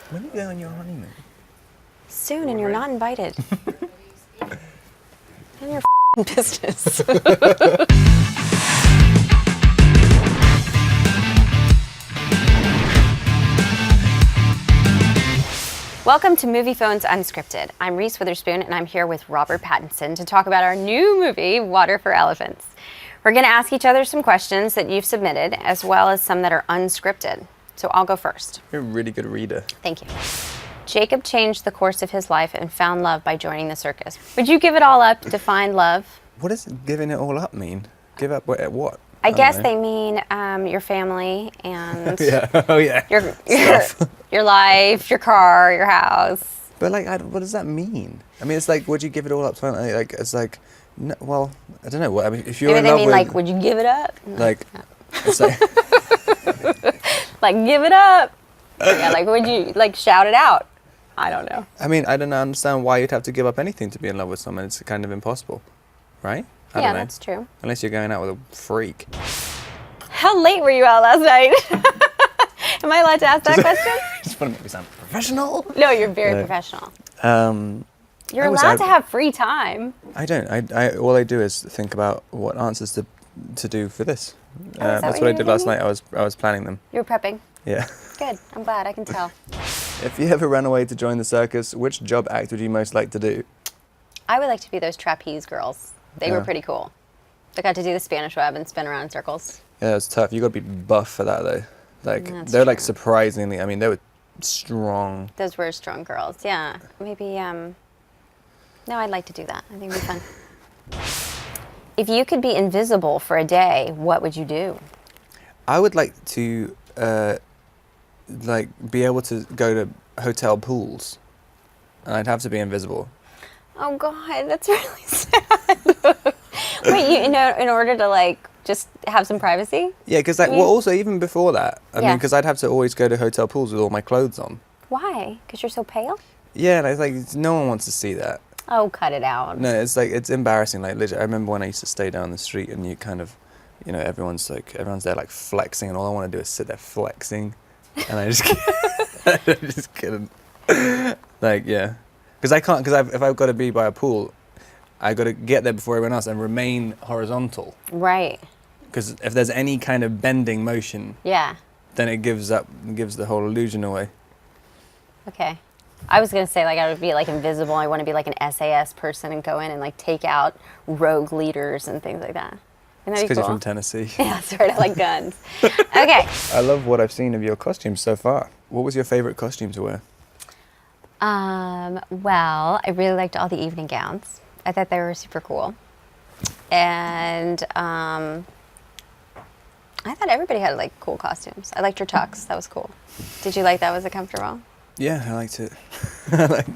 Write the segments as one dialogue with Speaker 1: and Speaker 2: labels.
Speaker 1: When are you going on your honeymoon?
Speaker 2: Soon, and you're not invited. None of your business. Welcome to Movie Phones Unscripted. I'm Reese Witherspoon, and I'm here with Robert Pattinson to talk about our new movie, Water for Elephants. We're going to ask each other some questions that you've submitted, as well as some that are unscripted. So I'll go first.
Speaker 1: You're a really good reader.
Speaker 2: Thank you. Jacob changed the course of his life and found love by joining the circus. Would you give it all up to find love?
Speaker 1: What does giving it all up mean? Give up what?
Speaker 2: I guess they mean your family and your life, your car, your house.
Speaker 1: But like, what does that mean? I mean, it's like, would you give it all up? To like, it's like, no, well, I don't know. What I mean, if you're
Speaker 2: Maybe
Speaker 1: in
Speaker 2: they
Speaker 1: love
Speaker 2: mean
Speaker 1: with,
Speaker 2: like, would you give it up?
Speaker 1: Like, it's like,
Speaker 2: like, give it up. Yeah, like, would you like shout it out? I don't know.
Speaker 1: I mean, I don't understand why you'd have to give up anything to be in love with someone. It's kind of impossible, right? I don't know.
Speaker 2: That's true.
Speaker 1: Unless you're going out with a freak.
Speaker 2: How late were you out last night? Am I allowed to ask that question?
Speaker 1: Just want to make me sound professional.
Speaker 2: No, you're very professional. You're allowed to have free time.
Speaker 1: I don't. I all I do is think about what answers to do for this. That's what I did last night. I was planning them.
Speaker 2: You were prepping.
Speaker 1: Yeah.
Speaker 2: Good. I'm glad. I can tell.
Speaker 1: If you ever ran away to join the circus, which job act would you most like to do?
Speaker 2: I would like to be those trapeze girls. They were pretty cool. They got to do the Spanish web and spin around in circles.
Speaker 1: Yeah, it's tough. You got to be buff for that though. Like
Speaker 2: That's
Speaker 1: they're
Speaker 2: true.
Speaker 1: like surprisingly. I mean, they were strong.
Speaker 2: Those were strong girls. Yeah. Maybe. No, I'd like to do that. I think it'd be fun. If you could be invisible for a day, what would you do?
Speaker 1: I would like to like be able to go to hotel pools, and I'd have to be invisible.
Speaker 2: Oh God, that's really sad. Wait, in order to like just have some privacy?
Speaker 1: Yeah, because like, well, also even before that, I mean, because I'd have to always go to hotel pools with all my clothes on.
Speaker 2: Why? Because you're so pale?
Speaker 1: Yeah, and it's like no one wants to see that.
Speaker 2: Oh, cut it out.
Speaker 1: No, it's like it's embarrassing. Like legit, I remember when I used to stay down the street, and you kind of, you know, everyone's there like flexing, and all I want to do is sit there flexing, and I just, I just couldn't. Like yeah, because I can't. Because if I've got to be by a pool, I got to get there before everyone else and remain horizontal.
Speaker 2: Right.
Speaker 1: Because if there's any kind of bending motion, then it gives the whole illusion away.
Speaker 2: Okay. I was gonna say like I would be like invisible. I want to be like an SAS person and go in and like take out rogue leaders and things like that.
Speaker 1: It's because you're from Tennessee.
Speaker 2: Yeah, that's right. I like guns. Okay.
Speaker 1: I love what I've seen of your costumes so far. What was your favorite costume to wear?
Speaker 2: Well, I really liked all the evening gowns. I thought they were super cool. And I thought everybody had like cool costumes. I liked your tux. That was cool. Did you like that? Was it comfortable?
Speaker 1: Yeah, I liked it.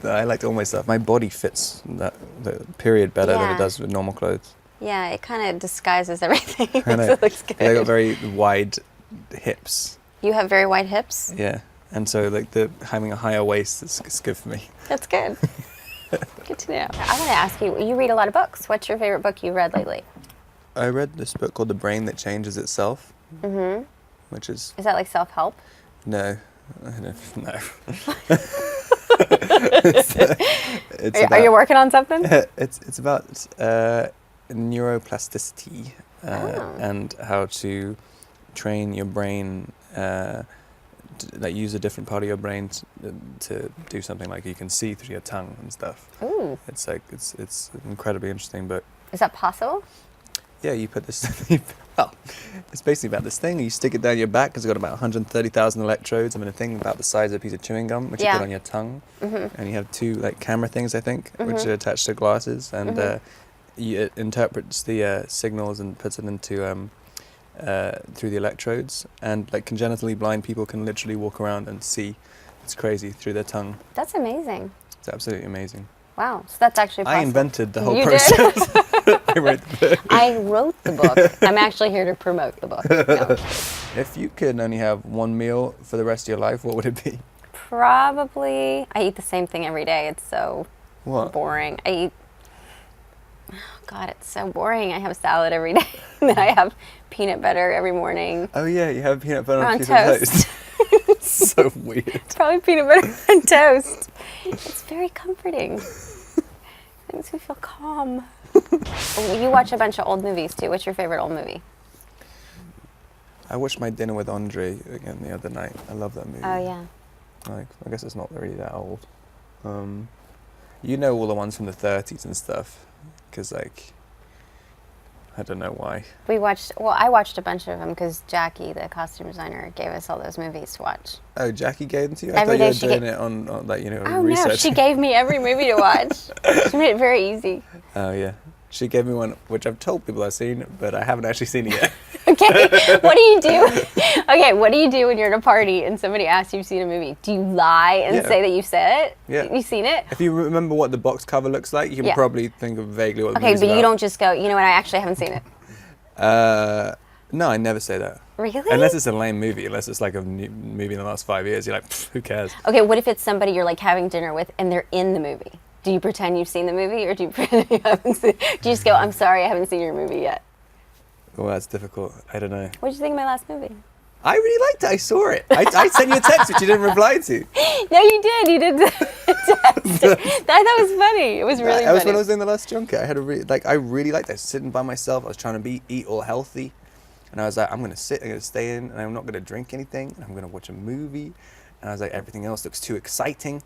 Speaker 1: I liked all my stuff. My body fits the period better than it does with normal clothes.
Speaker 2: Yeah, it kind of disguises everything.
Speaker 1: I know.
Speaker 2: It looks good.
Speaker 1: I got very wide hips.
Speaker 2: You have very wide hips?
Speaker 1: Yeah, and so like having a higher waist is good for me.
Speaker 2: That's good. Good to know. I want to ask you, you read a lot of books. What's your favorite book you've read lately?
Speaker 1: I read this book called The Brain That Changes Itself. Mm-hmm. Which is...
Speaker 2: Is that like self-help?
Speaker 1: No. No.
Speaker 2: Are you working on something?
Speaker 1: It's about neuroplasticity and how to train your brain, like use a different part of your brain to do something like you can see through your tongue and stuff.
Speaker 2: Ooh.
Speaker 1: It's like it's incredibly interesting, but
Speaker 2: is that possible?
Speaker 1: yeah, you put this. Well, it's basically about this thing. You stick it down your back. It's got about 130,000 electrodes. I mean, a thing about the size of a piece of chewing gum, which you put on your tongue, and you have two like camera things, I think, which are attached to glasses, and it interprets the signals and puts it into through the electrodes. And like congenitally blind people can literally walk around and see. It's crazy through their tongue.
Speaker 2: That's amazing.
Speaker 1: It's absolutely amazing.
Speaker 2: Wow, so that's actually possible.
Speaker 1: I invented the whole
Speaker 2: You
Speaker 1: process.
Speaker 2: did?
Speaker 1: I wrote the book.
Speaker 2: I wrote the book. I'm actually here to promote the book. No.
Speaker 1: If you could only have one meal for the rest of your life, what would it be?
Speaker 2: Probably, I eat the same thing every day. It's so boring. I eat, oh God, it's so boring. I have salad every day. And then I have peanut butter every morning.
Speaker 1: Oh yeah, you have peanut butter on
Speaker 2: on
Speaker 1: a piece of toast. So weird.
Speaker 2: Probably peanut butter and toast. It's very comforting. It makes me feel calm. You watch a bunch of old movies too. What's your favorite old movie?
Speaker 1: I watched My Dinner with Andre again the other night. I love that movie.
Speaker 2: Oh yeah.
Speaker 1: Like, I guess it's not really that old. You know all the ones from the 30s and stuff, because like, I don't know why.
Speaker 2: I watched a bunch of them because Jackie, the costume designer, gave us all those movies to watch.
Speaker 1: Oh, Jackie gave them to you?
Speaker 2: Every
Speaker 1: I
Speaker 2: day
Speaker 1: thought you were doing it on like,
Speaker 2: Oh
Speaker 1: research.
Speaker 2: no, she gave me every movie to watch. She made it very easy.
Speaker 1: Oh yeah. She gave me one, which I've told people I've seen, but I haven't actually seen it yet.
Speaker 2: Okay, what do you do? Okay, what do you do when you're at a party and somebody asks you if you've seen a movie? Do you lie and say that you said it?
Speaker 1: Yeah.
Speaker 2: You've seen it?
Speaker 1: If you remember what the box cover looks like, you can probably think of vaguely what the movie's
Speaker 2: Okay, but
Speaker 1: about.
Speaker 2: you don't just go, you know what, I actually haven't seen it.
Speaker 1: No, I never say that.
Speaker 2: Really?
Speaker 1: Unless it's a lame movie, unless it's like a new movie in the last 5 years, you're like, who cares?
Speaker 2: Okay, what if it's somebody you're like having dinner with and they're in the movie? Do you pretend you've seen the movie, or do you pretend you haven't seen? Do you just go, I'm sorry, I haven't seen your movie yet?
Speaker 1: Well, that's difficult. I don't know.
Speaker 2: What did you think of my last movie?
Speaker 1: I really liked it. I saw it. I sent you a text, which you didn't reply to.
Speaker 2: No, you did. You did the text. I thought it was funny. It was really funny.
Speaker 1: That was when I was doing the last junket. I really liked it. I was sitting by myself. I was trying to eat all healthy. And I was like, I'm going to stay in, and I'm not going to drink anything. And I'm going to watch a movie. And I was like, everything else looks too exciting.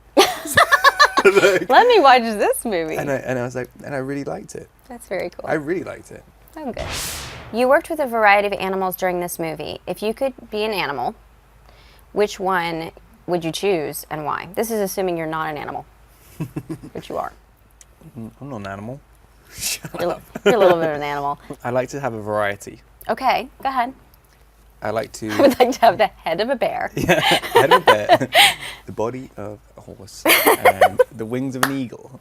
Speaker 2: Let me watch this movie.
Speaker 1: And I was like, and I really liked it.
Speaker 2: That's very cool.
Speaker 1: I really liked it.
Speaker 2: Oh, good. You worked with a variety of animals during this movie. If you could be an animal, which one would you choose and why? This is assuming you're not an animal, which you are.
Speaker 1: I'm not an animal.
Speaker 2: You're a little bit of an animal.
Speaker 1: I like to have a variety.
Speaker 2: Okay, go ahead.
Speaker 1: I like to...
Speaker 2: I would like to have the head of a bear.
Speaker 1: Yeah, head of a bear, the body of a horse, and the wings of an eagle.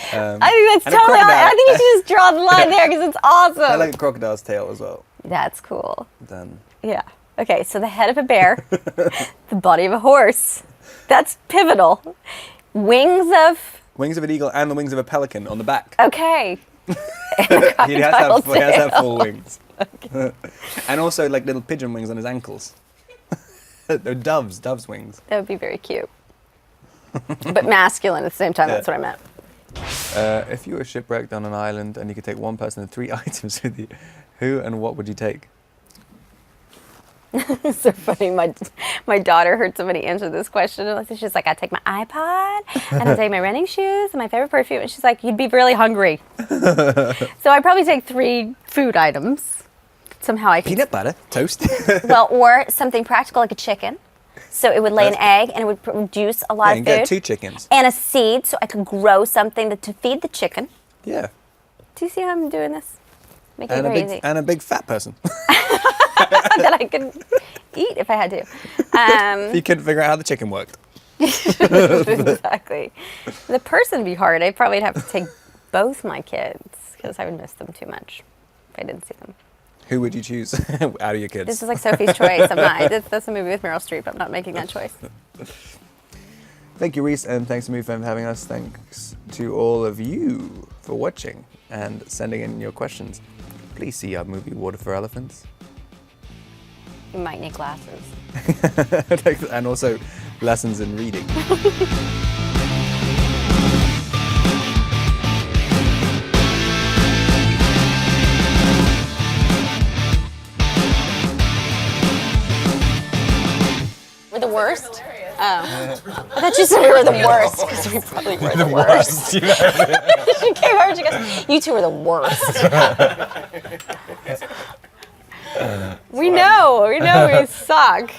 Speaker 2: I think that's totally. I think you should just draw the line there because it's awesome.
Speaker 1: I like a crocodile's tail as well.
Speaker 2: That's cool.
Speaker 1: Done.
Speaker 2: Yeah. Okay, so the head of a bear, the body of a horse. That's pivotal. Wings of...
Speaker 1: Wings of an eagle and the wings of a pelican on the back.
Speaker 2: Okay.
Speaker 1: He has to have full wings.
Speaker 2: Okay.
Speaker 1: And also like little pigeon wings on his ankles. They're dove's wings.
Speaker 2: That would be very cute. But masculine at the same time,
Speaker 1: Yeah.
Speaker 2: that's what I meant.
Speaker 1: If you were shipwrecked on an island and you could take one person and 3 items with you, who and what would you take?
Speaker 2: It's so funny. My daughter heard somebody answer this question, and she's like, "I'd take my iPod, and I'd take my running shoes, and my favorite perfume." And she's like, "You'd be really hungry." So I'd probably take 3 food items. Somehow I could.
Speaker 1: Peanut butter, toast.
Speaker 2: Well, or something practical like a chicken. So it would lay an egg, and it would produce a lot
Speaker 1: You
Speaker 2: of
Speaker 1: can
Speaker 2: food.
Speaker 1: get 2 chickens.
Speaker 2: And a seed, so I could grow something to feed the chicken.
Speaker 1: Yeah.
Speaker 2: Do you see how I'm doing this? Make it very easy.
Speaker 1: And a big fat person.
Speaker 2: That I could eat if I had to.
Speaker 1: If you couldn't figure out how the chicken worked.
Speaker 2: Exactly. The person would be hard. I'd probably have to take both my kids because I would miss them too much if I didn't see them.
Speaker 1: Who would you choose out of your kids?
Speaker 2: This is like Sophie's Choice. I'm not. That's a movie with Meryl Streep. I'm not making that choice.
Speaker 1: Thank you, Reese, and thanks to MovieFan for having us. Thanks to all of you for watching and sending in your questions. Please see our movie Water for Elephants.
Speaker 2: You might need glasses.
Speaker 1: And also lessons in reading.
Speaker 2: We're the worst? Oh. I thought you said we were the worst because we probably were the worst.
Speaker 1: You know?
Speaker 2: She came over and she goes, "You two are the worst." We know we suck.